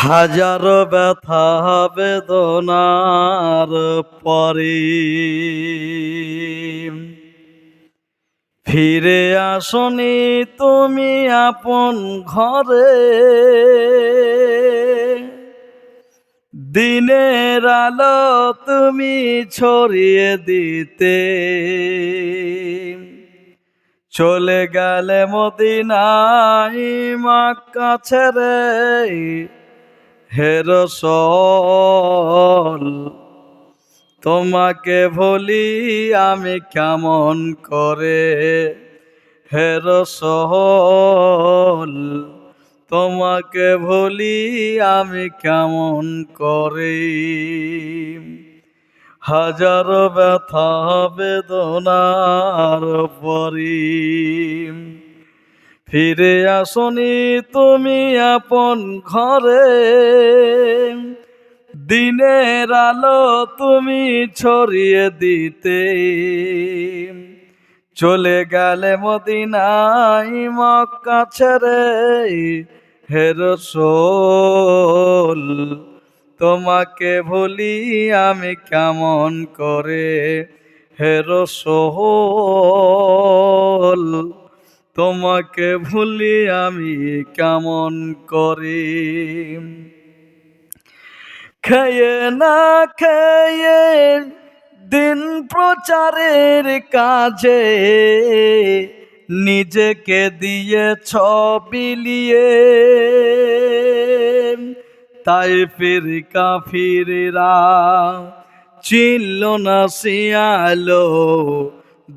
হাজারো ব্যথা বেদনার পরে ফিরে আসনি তুমি আপন ঘরে। দিনের আলো তুমি ছড়িয়ে দিতে চলে গেলে মদিনায় মক্কা ছেড়ে। হে রাসূল তোমাকে ভুলি আমি কেমন করে। হে রাসূল তোমাকে ভুলি আমি কেমন করে। হাজারো ব্যথা বেদনার পরে ফিরে আসনি তুমি আপন ঘরে। দিনের আলো তুমি ছড়িয়ে দিতে চলে গেলে মদিনায় মক্কা ছেড়ে। হে রাসূল তোমাকে ভুলি আমি কেমন করে। হে রাসূল তোমাকে ভুলি আমি কেমন করে। খেয়ে না খেয়ে দিন প্রচারের কাজে নিজেকে দিয়েছ বিলিয়ে। তাই ফির কাফিররা চিনল না শিয়ালো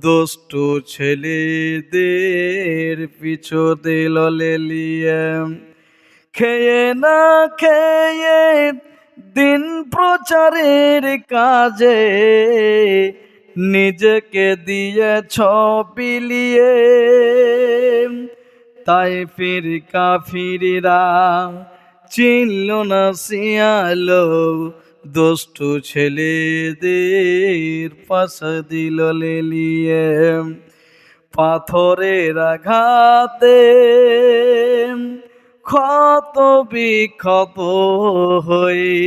দুষ্টু ছেলেদের পিছু দিল লেলিয়ে। খেয়ে না খেয়ে দিন প্রচারের কাজে নিজেকে দিয়েছ বিলিয়ে। তাই ফির কাফিররা চিনল না শিয়ালো দুষ্টু ছেলেদের পাশা দিল লেলিয়ে। পাথরের আঘাতে ক্ষত বিক্ষত হয়ে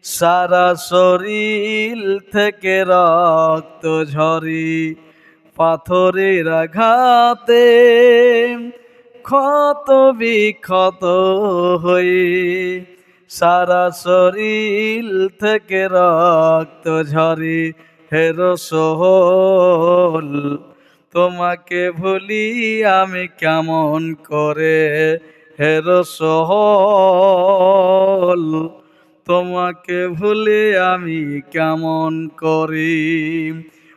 সারা শরীর থেকে রক্ত ঝরে। পাথরের আঘাতে ক্ষত বিক্ষত হয়ে সারা শরীর থেকে রক্ত ঝরে। হে রাসূল তোমাকে ভুলি আমি কেমন করে। হে রাসূল তোমাকে ভুলি আমি কেমন করি।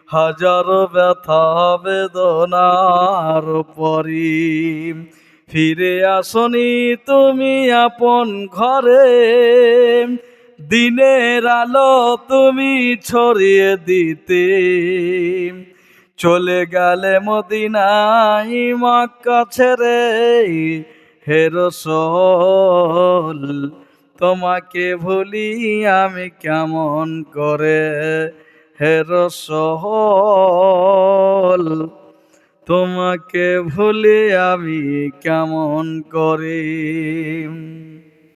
হাজারো ব্যথা বেদনার পরে ফিরে আসনি তুমি আপন ঘরে। দিনের আলো তুমি ছড়িয়ে দিতে চলে গেলে মদিনায় মক্কা ছেড়ে। হে রাসূল তোমাকে ভুলি আমি কেমন করে। হে রাসূল তোমাকে ভুলি আমি কেমন করে।